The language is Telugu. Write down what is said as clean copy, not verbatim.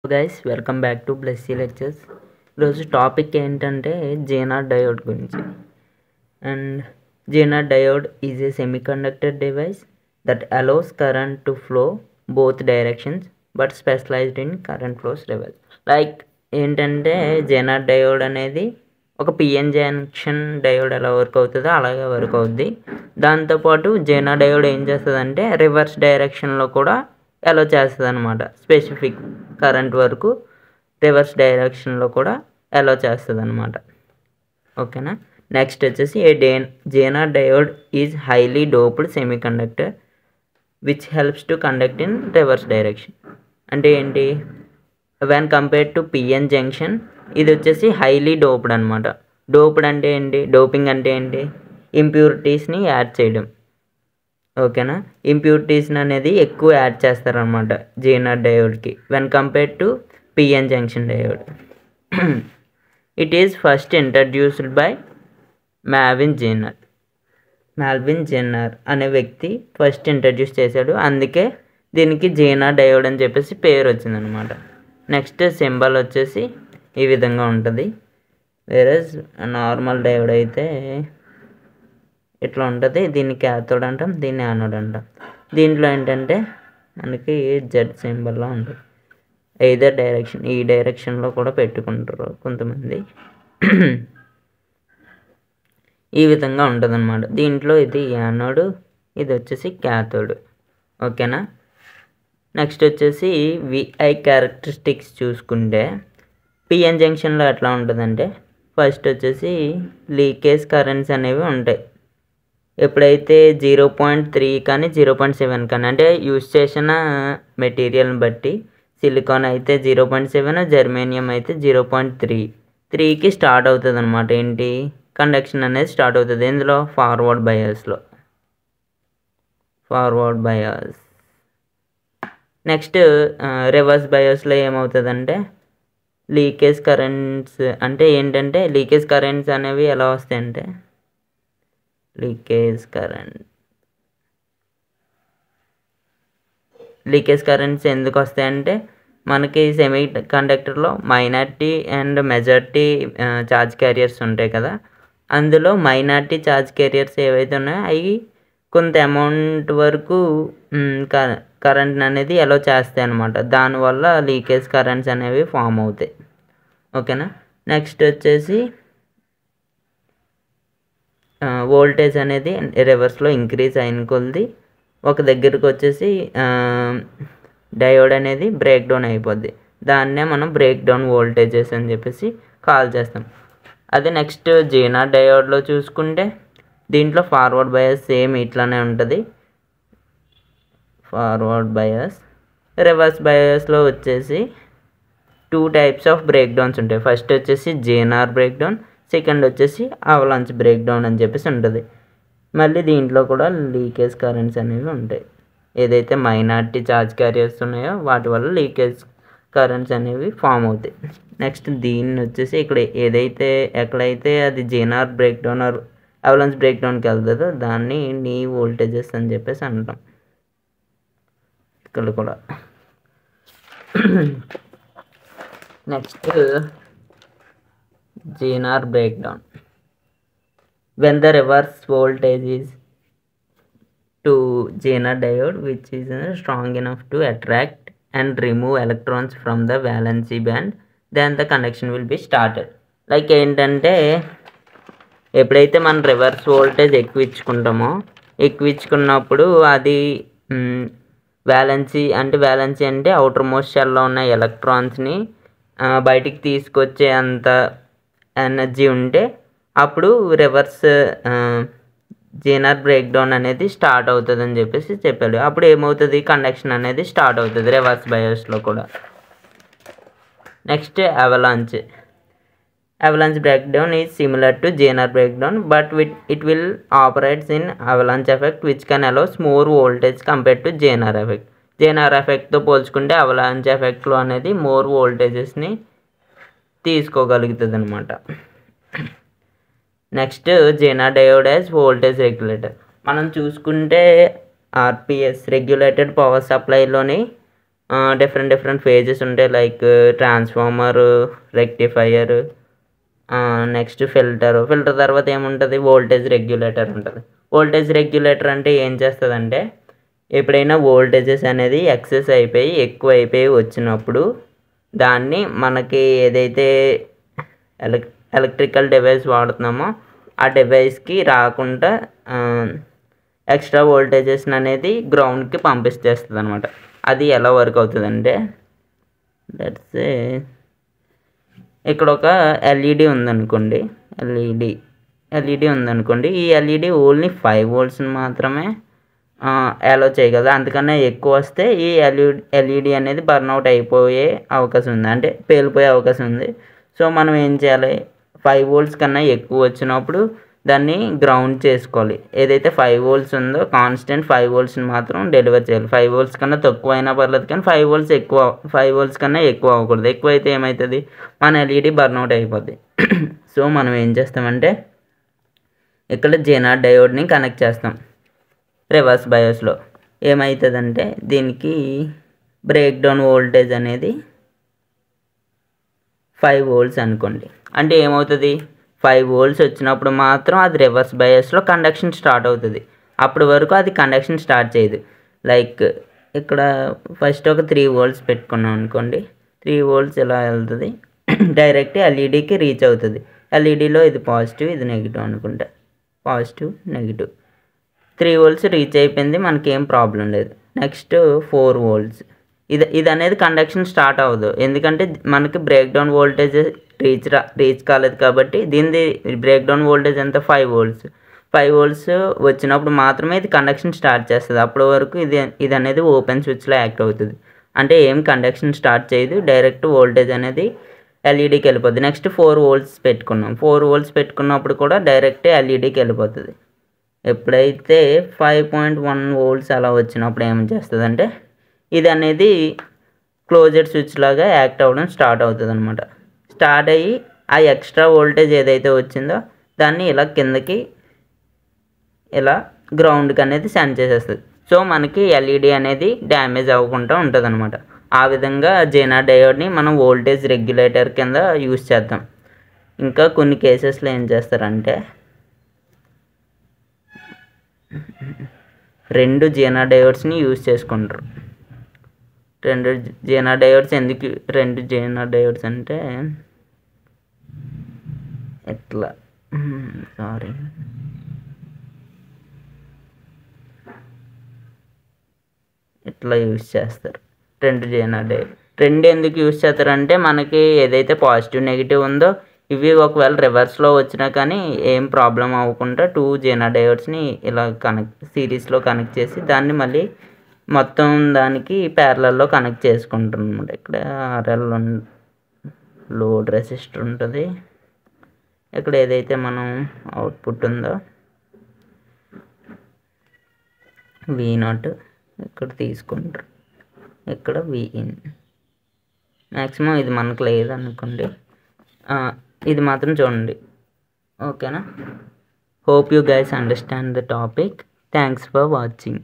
Guys welcome back to Blessy lectures. ఈరోజు టాపిక్ ఏంటంటే జేనార్ డయోడ్ గురించి. And Zener diode is a semiconductor device that allows current to flow both directions but specialized in current flows level. Like ఏంటంటే జేనార్ డయోడ్ అనేది ఒక పిఎన్ జంక్షన్ డయోడ్ ఎలా వర్క్ అవుతుందో అలాగే వర్క్ అవుద్ది. దాంతోపాటు జేనార్ డయోడ్ ఏం చేస్తుందంటే రివర్స్ డైరెక్షన్లో కూడా అలో చేస్తుంది అనమాట. స్పెసిఫిక్ కరెంట్ వరకు రివర్స్ డైరెక్షన్లో కూడా అలో చేస్తుంది అనమాట. ఓకేనా. నెక్స్ట్ వచ్చేసి Zener diode is highly doped semiconductor which helps to conduct in reverse direction. అంటే ఏంటి, when compared to PN junction ఇది వచ్చేసి హైలీ డోప్డ్ అనమాట. డోప్డ్ అంటే ఏంటి, డోపింగ్ అంటే ఏంటి, ఇంప్యూరిటీస్ని యాడ్ చేయడం. ఓకేనా. ఇంప్యూరిటీస్ అనేది ఎక్కువ యాడ్ చేస్తారనమాట జేనార్ డయోడ్కి when compared to PN junction diode. It is first introduced by Melvin Zener అనే వ్యక్తి ఫస్ట్ ఇంట్రడ్యూస్ చేశాడు. అందుకే దీనికి జేనార్ డయోడ్ అని చెప్పేసి పేరు వచ్చిందనమాట. నెక్స్ట్ సింబల్ వచ్చేసి ఈ విధంగా ఉంటుంది. వేరేస్ నార్మల్ డయోడ్ అయితే ఇట్లా ఉంటుంది. దీన్ని క్యాథోడ్ అంటాం, దీన్ని యానోడ్ అంటాం. దీంట్లో ఏంటంటే మనకి జెడ్ సింబల్లో ఉంటుంది. ఎయిదర్ డైరెక్షన్, ఈ డైరెక్షన్లో కూడా పెట్టుకుంటారు కొంతమంది. ఈ విధంగా ఉంటుంది అనమాట. దీంట్లో ఇది యానోడ్, ఇది వచ్చేసి క్యాథోడ్. ఓకేనా. నెక్స్ట్ వచ్చేసి విఐ క్యారెక్టరిస్టిక్స్ చూసుకుంటే పిఎన్ జంక్షన్లో ఎట్లా ఉంటుందంటే ఫస్ట్ వచ్చేసి లీకేజ్ కరెంట్స్ అనేవి ఉంటాయి. ఎప్పుడైతే 0.3 కానీ 0.7 కానీ అంటే యూజ్ చేసిన మెటీరియల్ని బట్టి సిలికాన్ అయితే 0.7, జర్మేనియం అయితే 0.3కి స్టార్ట్ అవుతుంది అనమాట. ఏంటి, కండక్షన్ అనేది స్టార్ట్ అవుతుంది. ఇందులో ఫార్వర్డ్ బయాస్. నెక్స్ట్ రివర్స్ బయాస్లో ఏమవుతుందంటే లీకేజ్ కరెంట్స్ అంటే ఏంటంటే లీకేజ్ కరెంట్స్ అనేవి ఎలా వస్తాయంటే లీకేజ్ కరెంట్స్ ఎందుకు వస్తాయంటే మనకి సెమీ కండక్టర్లో minority and majority charge carriers ఉంటాయి కదా. అందులో మైనారిటీ ఛార్జ్ క్యారియర్స్ ఏవైతే ఉన్నాయో అవి కొంత అమౌంట్ వరకు కరెంట్ అనేది అలో చేస్తాయి అన్నమాట. దానివల్ల లీకేజ్ కరెంట్స్ అనేవి ఫామ్ అవుతాయి. ఓకేనా. నెక్స్ట్ వచ్చేసి వోల్టేజ్ అనేది రివర్స్లో ఇంక్రీజ్ అయిన కొద్ది ఒక దగ్గరికి వచ్చేసి డయోడ్ అనేది బ్రేక్ డౌన్ అయిపోద్ది. దాన్నే మనం బ్రేక్ డౌన్ వోల్టేజెస్ అని చెప్పేసి కాల్ చేస్తాం. అదే నెక్స్ట్ జేనార్ డయోడ్లో చూసుకుంటే దీంట్లో ఫార్వర్డ్ బయాస్ సేమ్ ఇట్లానే ఉంటుంది. Forward bias. రివర్స్ బయాస్లో వచ్చేసి 2 టైప్స్ ఆఫ్ బ్రేక్ డౌన్స్ ఉంటాయి. ఫస్ట్ వచ్చేసి జేనార్ బ్రేక్ డౌన్, సెకండ్ వచ్చేసి అవలాంచ్ బ్రేక్ డౌన్ అని చెప్పేసి ఉంటుంది. మళ్ళీ దీంట్లో కూడా లీకేజ్ కరెంట్స్ అనేవి ఉంటాయి. ఏదైతే మైనారిటీ ఛార్జ్ క్యారియర్స్ ఉన్నాయో వాటి వల్ల లీకేజ్ కరెంట్స్ అనేవి ఫామ్ అవుతాయి. నెక్స్ట్ దీన్ని వచ్చేసి ఇక్కడ ఎక్కడైతే అది Zener breakdown or avalanche బ్రేక్ డౌన్కి వెళ్తుందో దాన్ని నీ వోల్టేజెస్ అని చెప్పేసి అంటాం. ఇక్కడ కూడా next Zener breakdown. When the reverse voltage is to Zener diode which is strong enough to attract and remove electrons from the valency band, then the conduction will be started. Like ఏంటంటే ఎప్పుడైతే మనం రివర్స్ వోల్టేజ్ ఎక్కువించుకున్నప్పుడు అది వ్యాలెన్సీ అంటే అవుటర్ మోస్ట్ షెల్లో ఉన్న ఎలక్ట్రాన్స్ని బయటికి తీసుకొచ్చే అంత ఎనర్జీ ఉంటే అప్పుడు రివర్స్ జేనార్ బ్రేక్ డౌన్ అనేది స్టార్ట్ అవుతుంది అని చెప్పేసి చెప్పాడు. అప్పుడు ఏమవుతుంది, కండక్షన్ అనేది స్టార్ట్ అవుతుంది రివర్స్ బయాస్లో కూడా. Next avalanche breakdown is similar to Zener breakdown but it will operates in avalanche effect which can allows more voltage compared to Zener ఎఫెక్ట్తో పోల్చుకుంటే అవలాంచ్ ఎఫెక్ట్లో అనేది మోర్ వోల్టేజెస్ని తీసుకోగలుగుతుంది అనమాట. Next Zener diode as voltage regulator. మనం చూసుకుంటే ఆర్పిఎస్ రెగ్యులేటెడ్ పవర్ సప్లైలోని డిఫరెంట్ ఫేజెస్ ఉంటాయి. Like transformer, rectifier, next filter తర్వాత ఏముంటుంది, వోల్టేజ్ రెగ్యులేటర్ ఉంటుంది. వోల్టేజ్ రెగ్యులేటర్ అంటే ఏం చేస్తుందంటే, ఎప్పుడైనా వోల్టేజెస్ అనేది ఎక్సెస్ అయిపోయి ఎక్కువ అయిపోయి వచ్చినప్పుడు దాన్ని మనకి ఏదైతే ఎలక్ట్రికల్ డివైస్ వాడుతున్నామో ఆ డివైస్కి రాకుండా ఎక్స్ట్రా వోల్టేజెస్ అనేది గ్రౌండ్కి పంపిస్తేస్తుంది అనమాట. అది ఎలా వర్క్ అవుతుందంటే, దట్స్ ఇక్కడ ఒక ఎల్ఈడి ఉందనుకోండి, ఎల్ఈడి ఉందనుకోండి. ఈ ఎల్ఈడి ఓన్లీ 5 voltsని మాత్రమే అలో చేయగలదు. అందుకనే ఎక్కువ వస్తే ఈ ఎల్ఈడి అనేది బర్న్అవుట్ అయిపోయే అవకాశం ఉంది, అంటే పేలిపోయే అవకాశం ఉంది. సో మనం ఏం చేయాలి, 5 volts కన్నా ఎక్కువ వచ్చినప్పుడు దాన్ని గ్రౌండ్ చేసుకోవాలి. ఏదైతే 5 volts ఉందో కాన్స్టెంట్ 5 voltsని మాత్రం డెలివర్ చేయాలి. 5 volts కన్నా తక్కువ అయినా పర్లేదు, కానీ 5 volts కన్నా ఎక్కువ అవ్వకూడదు. ఎక్కువ అయితే ఏమవుతుంది, మన ఎల్ఈడి బర్న్అవుట్ అయిపోద్ది. సో మనం ఏం చేస్తామంటే, ఇక్కడ జెనార్ డయోడ్ని కనెక్ట్ చేస్తాం. రివర్స్ బయాస్లో ఏమవుతుందంటే, దీనికి బ్రేక్ డౌన్ వోల్టేజ్ అనేది 5 volts అనుకోండి. అంటే ఏమవుతుంది, 5 volts వచ్చినప్పుడు మాత్రం అది రివర్స్ బయాస్లో కండక్షన్ స్టార్ట్ అవుతుంది. అప్పటి వరకు అది కండక్షన్ స్టార్ట్ చేయదు. లైక్ ఇక్కడ ఫస్ట్ ఒక 3 volts పెట్టుకున్నాం అనుకోండి. 3 volts ఇలా వెళ్తుంది, డైరెక్ట్ ఎల్ఈడికి రీచ్ అవుతుంది. ఎల్ఈడిలో ఇది పాజిటివ్, ఇది నెగిటివ్ అనుకుంటా, పాజిటివ్ నెగిటివ్. 3 volts రీచ్ అయిపోయింది, మనకేం ప్రాబ్లం లేదు. Next 4 volts. ఇది అనేది కండక్షన్ స్టార్ట్ అవ్వదు, ఎందుకంటే మనకి బ్రేక్ డౌన్ వోల్టేజ్ రీచ్ కాలేదు కాబట్టి. దీనిది బ్రేక్ డౌన్ వోల్టేజ్ ఎంత, 5 volts. 5 volts వచ్చినప్పుడు మాత్రమే ఇది కండక్షన్ స్టార్ట్ చేస్తుంది. అప్పటి వరకు ఇది అనేది ఓపెన్ స్విచ్లో యాక్ట్ అవుతుంది, అంటే ఏం కండక్షన్ స్టార్ట్ చేయదు. డైరెక్ట్ వోల్టేజ్ అనేది ఎల్ఈడికి వెళ్ళిపోద్ది. నెక్స్ట్ 4 volts పెట్టుకున్నాం. 4 volts పెట్టుకున్నప్పుడు కూడా డైరెక్ట్ ఎల్ఈడికి వెళ్ళిపోతుంది. ఎప్పుడైతే 5.1 volts అలా వచ్చినప్పుడు ఏం చేస్తుందంటే, ఇది అనేది క్లోజ్డ్ స్విచ్ లాగా యాక్ట్ అవ్వడం స్టార్ట్ అవుతుంది అనమాట. స్టార్ట్ అయ్యి ఆ ఎక్స్ట్రా వోల్టేజ్ ఏదైతే వచ్చిందో దాన్ని ఇలా కిందకి ఇలా గ్రౌండ్కి అనేది సెండ్ చేసేస్తుంది. సో మనకి ఎల్ఈడి అనేది డ్యామేజ్ అవ్వకుండా ఉంటుంది అనమాట. ఆ విధంగా జెనార్ డయోడ్ని మనం వోల్టేజ్ రెగ్యులేటర్ కింద యూస్ చేద్దాం. ఇంకా కొన్ని కేసెస్లో ఏం చేస్తారంటే, 2 జెనార్ డయోడ్స్ని యూజ్ చేసుకుంటారు. 2 జెనార్ డయోడ్స్ ఎందుకు 2 జెనార్ డయోడ్స్ అంటే, ఎట్లా ఇట్లా యూజ్ చేస్తారు. 2 జెనార్ డయోడ్ 2 ఎందుకు యూజ్ చేస్తారంటే, మనకి ఏదైతే పాజిటివ్ నెగిటివ్ ఉందో ఇవి ఒకవేళ రివర్స్లో వచ్చినా కానీ ఏం ప్రాబ్లం అవ్వకుండా 2 జెనార్ డయోడ్స్ని ఇలా సిరీస్లో కనెక్ట్ చేసి దాన్ని మళ్ళీ మొత్తం దానికి ప్యారలల్లో కనెక్ట్ చేసుకుంటాం అనమాట. ఇక్కడ RL లోడ్ రెసిస్టర్ ఉంటుంది. ఇక్కడ ఏదైతే మనం అవుట్పుట్ ఉందో V0 ఇక్కడ తీసుకుంటారు, ఇక్కడ Vin. మ్యాక్సిమం ఇది మనకు లేదనుకోండి, ఇది మాత్రం చూడండి. ఓకేనా? Hope you guys understand the topic. Thanks for watching.